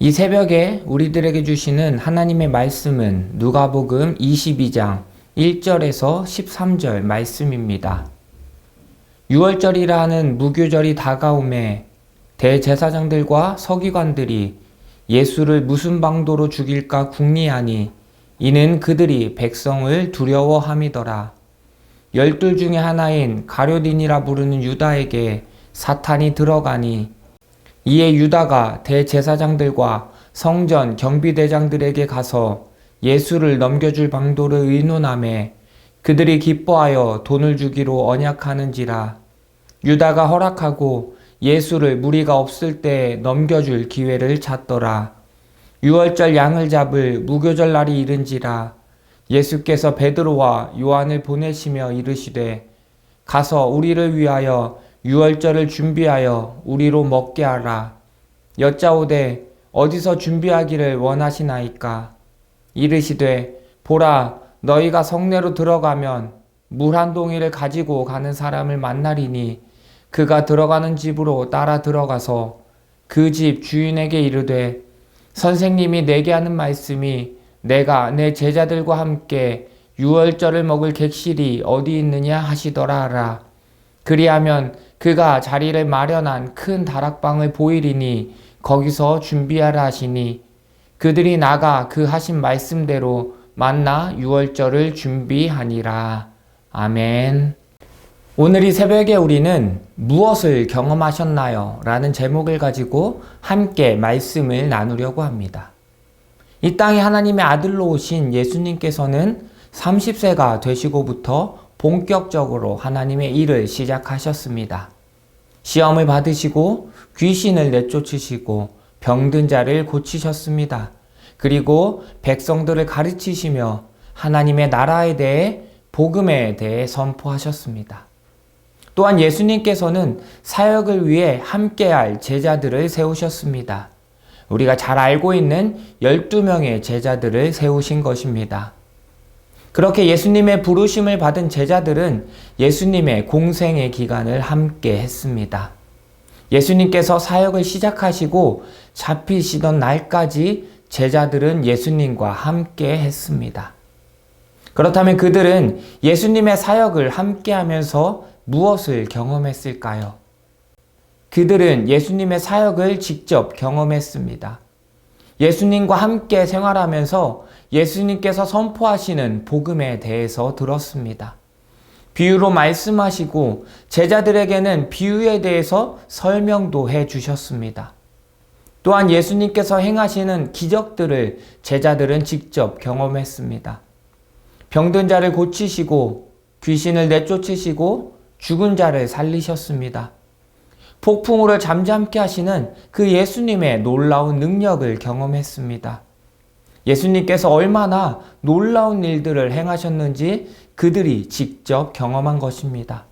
이 새벽에 우리들에게 주시는 하나님의 말씀은 누가복음 22장 1절에서 13절 말씀입니다. 유월절이라 하는 무교절이 다가오매 대제사장들과 서기관들이 예수를 무슨 방도로 죽일까 궁리하니 이는 그들이 백성을 두려워함이더라. 12 중에 하나인 가룟인이라 부르는 유다에게 사탄이 들어가니 이에 유다가 대제사장들과 성전 경비대장들에게 가서 예수를 넘겨줄 방도를 의논하매 그들이 기뻐하여 돈을 주기로 언약하는지라. 유다가 허락하고 예수를 무리가 없을 때 넘겨줄 기회를 찾더라. 유월절 양을 잡을 무교절 날이 이른지라. 예수께서 베드로와 요한을 보내시며 이르시되 가서 우리를 위하여 유월절을 준비하여 우리로 먹게 하라. 여짜오되 어디서 준비하기를 원하시나이까? 이르시되 보라, 너희가 성내로 들어가면 물 한 동이를 가지고 가는 사람을 만나리니 그가 들어가는 집으로 따라 들어가서 그 집 주인에게 이르되 선생님이 내게 하는 말씀이 내가 내 제자들과 함께 유월절을 먹을 객실이 어디 있느냐 하시더라 하라. 그리하면 그가 자리를 마련한 큰 다락방을 보이리니 거기서 준비하라 하시니 그들이 나가 그 하신 말씀대로 만나 유월절을 준비하니라. 아멘. 오늘 이 새벽에 우리는 무엇을 경험하셨나요? 라는 제목을 가지고 함께 말씀을 나누려고 합니다. 이 땅에 하나님의 아들로 오신 예수님께서는 30세가 되시고부터 본격적으로 하나님의 일을 시작하셨습니다. 시험을 받으시고 귀신을 내쫓으시고 병든 자를 고치셨습니다. 그리고 백성들을 가르치시며 하나님의 나라에 대해 복음에 대해 선포하셨습니다. 또한 예수님께서는 사역을 위해 함께할 제자들을 세우셨습니다. 우리가 잘 알고 있는 12명의 제자들을 세우신 것입니다. 그렇게 예수님의 부르심을 받은 제자들은 예수님의 공생의 기간을 함께 했습니다. 예수님께서 사역을 시작하시고 잡히시던 날까지 제자들은 예수님과 함께 했습니다. 그렇다면 그들은 예수님의 사역을 함께 하면서 무엇을 경험했을까요? 그들은 예수님의 사역을 직접 경험했습니다. 예수님과 함께 생활하면서 예수님께서 선포하시는 복음에 대해서 들었습니다. 비유로 말씀하시고 제자들에게는 비유에 대해서 설명도 해 주셨습니다. 또한 예수님께서 행하시는 기적들을 제자들은 직접 경험했습니다. 병든 자를 고치시고 귀신을 내쫓으시고 죽은 자를 살리셨습니다. 폭풍우를 잠잠케 하시는 그 예수님의 놀라운 능력을 경험했습니다. 예수님께서 얼마나 놀라운 일들을 행하셨는지 그들이 직접 경험한 것입니다.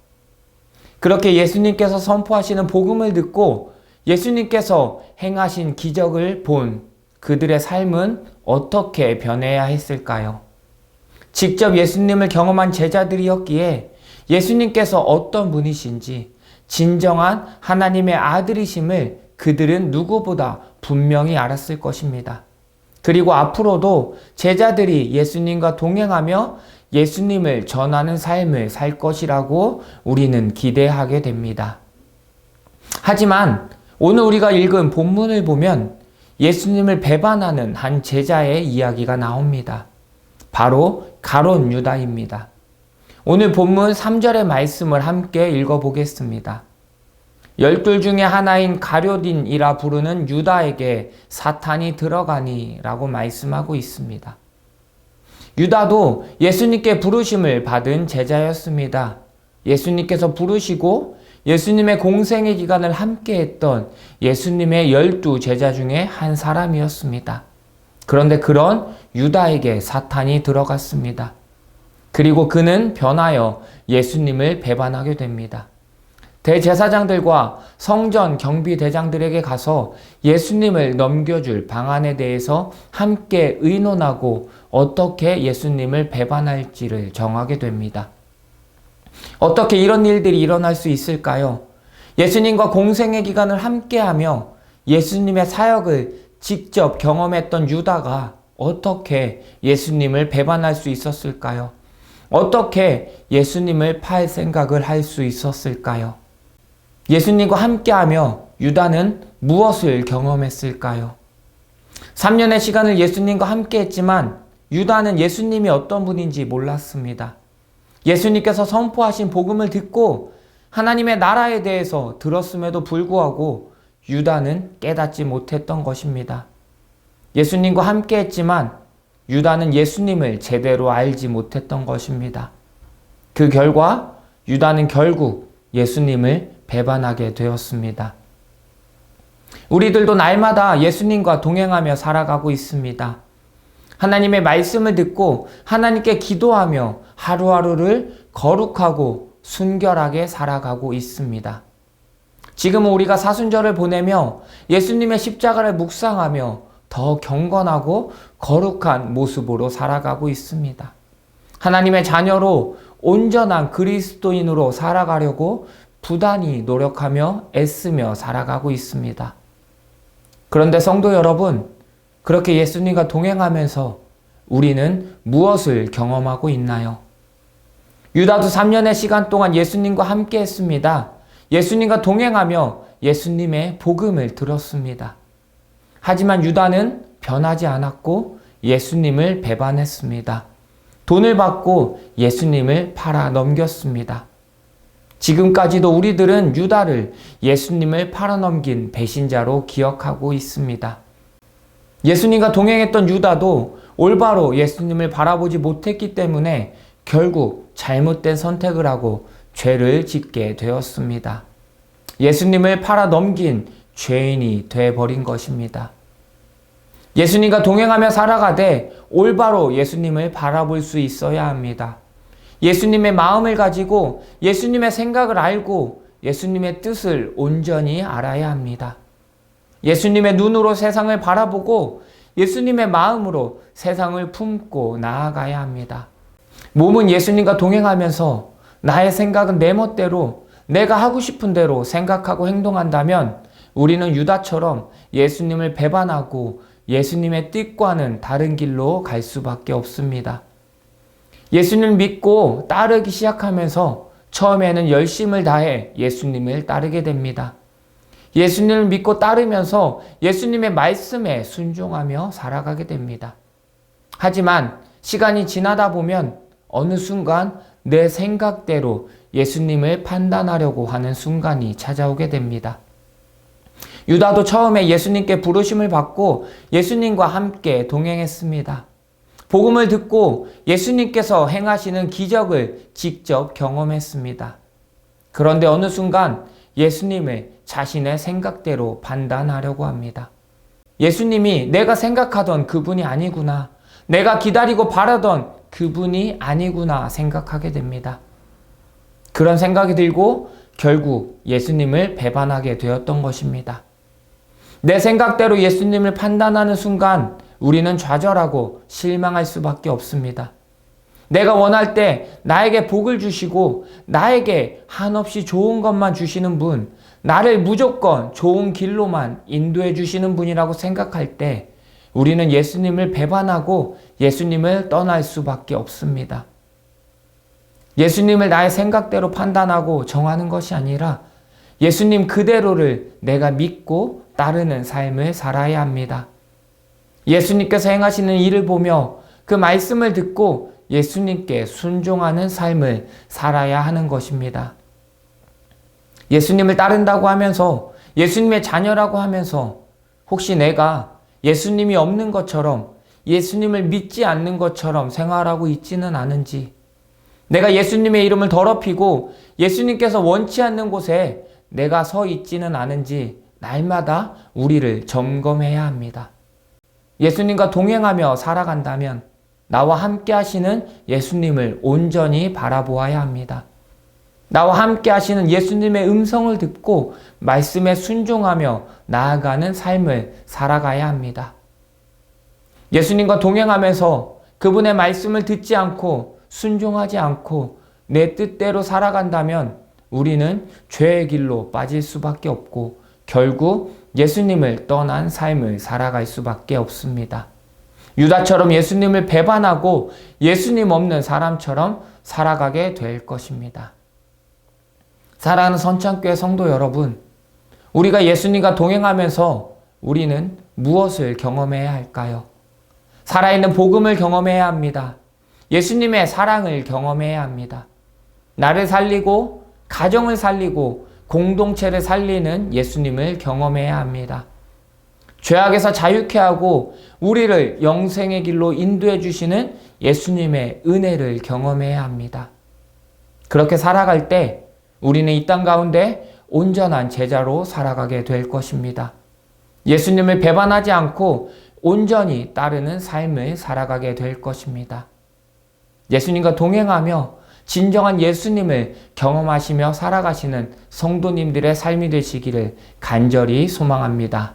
그렇게 예수님께서 선포하시는 복음을 듣고 예수님께서 행하신 기적을 본 그들의 삶은 어떻게 변해야 했을까요? 직접 예수님을 경험한 제자들이었기에 예수님께서 어떤 분이신지 진정한 하나님의 아들이심을 그들은 누구보다 분명히 알았을 것입니다. 그리고 앞으로도 제자들이 예수님과 동행하며 예수님을 전하는 삶을 살 것이라고 우리는 기대하게 됩니다. 하지만 오늘 우리가 읽은 본문을 보면 예수님을 배반하는 한 제자의 이야기가 나옵니다. 바로 가룟 유다입니다. 오늘 본문 3절의 말씀을 함께 읽어보겠습니다. 12 중에 하나인 가룟인이라 부르는 유다에게 사탄이 들어가니 라고 말씀하고 있습니다. 유다도 예수님께 부르심을 받은 제자였습니다. 예수님께서 부르시고 예수님의 공생의 기간을 함께 했던 예수님의 12 제자 중에 한 사람이었습니다. 그런데 그런 유다에게 사탄이 들어갔습니다. 그리고 그는 변하여 예수님을 배반하게 됩니다. 대제사장들과 성전 경비대장들에게 가서 예수님을 넘겨줄 방안에 대해서 함께 의논하고 어떻게 예수님을 배반할지를 정하게 됩니다. 어떻게 이런 일들이 일어날 수 있을까요? 예수님과 공생의 기간을 함께하며 예수님의 사역을 직접 경험했던 유다가 어떻게 예수님을 배반할 수 있었을까요? 어떻게 예수님을 팔 생각을 할 수 있었을까요? 예수님과 함께하며 유다는 무엇을 경험했을까요? 3년의 시간을 예수님과 함께했지만 유다는 예수님이 어떤 분인지 몰랐습니다. 예수님께서 선포하신 복음을 듣고 하나님의 나라에 대해서 들었음에도 불구하고 유다는 깨닫지 못했던 것입니다. 예수님과 함께했지만 유다는 예수님을 제대로 알지 못했던 것입니다. 그 결과 유다는 결국 예수님을 배반하게 되었습니다. 우리들도 날마다 예수님과 동행하며 살아가고 있습니다. 하나님의 말씀을 듣고 하나님께 기도하며 하루하루를 거룩하고 순결하게 살아가고 있습니다. 지금은 우리가 사순절을 보내며 예수님의 십자가를 묵상하며 더 경건하고 거룩한 모습으로 살아가고 있습니다. 하나님의 자녀로 온전한 그리스도인으로 살아가려고 부단히 노력하며 애쓰며 살아가고 있습니다. 그런데 성도 여러분, 그렇게 예수님과 동행하면서 우리는 무엇을 경험하고 있나요? 유다도 3년의 시간 동안 예수님과 함께 했습니다. 예수님과 동행하며 예수님의 복음을 들었습니다. 하지만 유다는 변하지 않았고 예수님을 배반했습니다. 돈을 받고 예수님을 팔아 넘겼습니다. 지금까지도 우리들은 유다를 예수님을 팔아넘긴 배신자로 기억하고 있습니다. 예수님과 동행했던 유다도 올바로 예수님을 바라보지 못했기 때문에 결국 잘못된 선택을 하고 죄를 짓게 되었습니다. 예수님을 팔아넘긴 죄인이 되어버린 것입니다. 예수님과 동행하며 살아가되 올바로 예수님을 바라볼 수 있어야 합니다. 예수님의 마음을 가지고 예수님의 생각을 알고 예수님의 뜻을 온전히 알아야 합니다. 예수님의 눈으로 세상을 바라보고 예수님의 마음으로 세상을 품고 나아가야 합니다. 몸은 예수님과 동행하면서 나의 생각은 내 멋대로 내가 하고 싶은 대로 생각하고 행동한다면 우리는 유다처럼 예수님을 배반하고 예수님의 뜻과는 다른 길로 갈 수밖에 없습니다. 예수님을 믿고 따르기 시작하면서 처음에는 열심을 다해 예수님을 따르게 됩니다. 예수님을 믿고 따르면서 예수님의 말씀에 순종하며 살아가게 됩니다. 하지만 시간이 지나다 보면 어느 순간 내 생각대로 예수님을 판단하려고 하는 순간이 찾아오게 됩니다. 유다도 처음에 예수님께 부르심을 받고 예수님과 함께 동행했습니다. 복음을 듣고 예수님께서 행하시는 기적을 직접 경험했습니다. 그런데 어느 순간 예수님을 자신의 생각대로 판단하려고 합니다. 예수님이 내가 생각하던 그분이 아니구나. 내가 기다리고 바라던 그분이 아니구나 생각하게 됩니다. 그런 생각이 들고 결국 예수님을 배반하게 되었던 것입니다. 내 생각대로 예수님을 판단하는 순간 우리는 좌절하고 실망할 수밖에 없습니다. 내가 원할 때 나에게 복을 주시고 나에게 한없이 좋은 것만 주시는 분, 나를 무조건 좋은 길로만 인도해 주시는 분이라고 생각할 때 우리는 예수님을 배반하고 예수님을 떠날 수밖에 없습니다. 예수님을 나의 생각대로 판단하고 정하는 것이 아니라 예수님 그대로를 내가 믿고 따르는 삶을 살아야 합니다. 예수님께서 행하시는 일을 보며 그 말씀을 듣고 예수님께 순종하는 삶을 살아야 하는 것입니다. 예수님을 따른다고 하면서 예수님의 자녀라고 하면서 혹시 내가 예수님이 없는 것처럼 예수님을 믿지 않는 것처럼 생활하고 있지는 않은지, 내가 예수님의 이름을 더럽히고 예수님께서 원치 않는 곳에 내가 서 있지는 않은지 날마다 우리를 점검해야 합니다. 예수님과 동행하며 살아간다면 나와 함께 하시는 예수님을 온전히 바라보아야 합니다. 나와 함께 하시는 예수님의 음성을 듣고 말씀에 순종하며 나아가는 삶을 살아가야 합니다. 예수님과 동행하면서 그분의 말씀을 듣지 않고 순종하지 않고 내 뜻대로 살아간다면 우리는 죄의 길로 빠질 수밖에 없고 결국 예수님을 떠난 삶을 살아갈 수밖에 없습니다. 유다처럼 예수님을 배반하고 예수님 없는 사람처럼 살아가게 될 것입니다. 사랑하는 선창교회 성도 여러분, 우리가 예수님과 동행하면서 우리는 무엇을 경험해야 할까요? 살아있는 복음을 경험해야 합니다. 예수님의 사랑을 경험해야 합니다. 나를 살리고 가정을 살리고 공동체를 살리는 예수님을 경험해야 합니다. 죄악에서 자유케 하고 우리를 영생의 길로 인도해 주시는 예수님의 은혜를 경험해야 합니다. 그렇게 살아갈 때 우리는 이 땅 가운데 온전한 제자로 살아가게 될 것입니다. 예수님을 배반하지 않고 온전히 따르는 삶을 살아가게 될 것입니다. 예수님과 동행하며 진정한 예수님을 경험하시며 살아가시는 성도님들의 삶이 되시기를 간절히 소망합니다.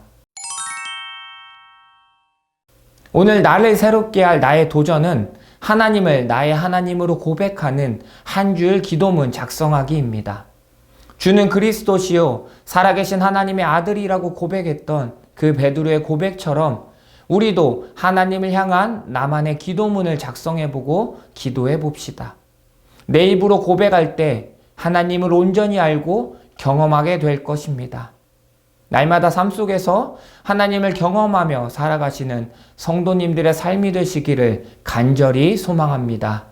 오늘 나를 새롭게 할 나의 도전은 하나님을 나의 하나님으로 고백하는 한 줄 기도문 작성하기입니다. 주는 그리스도시요 살아계신 하나님의 아들이라고 고백했던 그 베드로의 고백처럼 우리도 하나님을 향한 나만의 기도문을 작성해보고 기도해봅시다. 내 입으로 고백할 때 하나님을 온전히 알고 경험하게 될 것입니다. 날마다 삶 속에서 하나님을 경험하며 살아가시는 성도님들의 삶이 되시기를 간절히 소망합니다.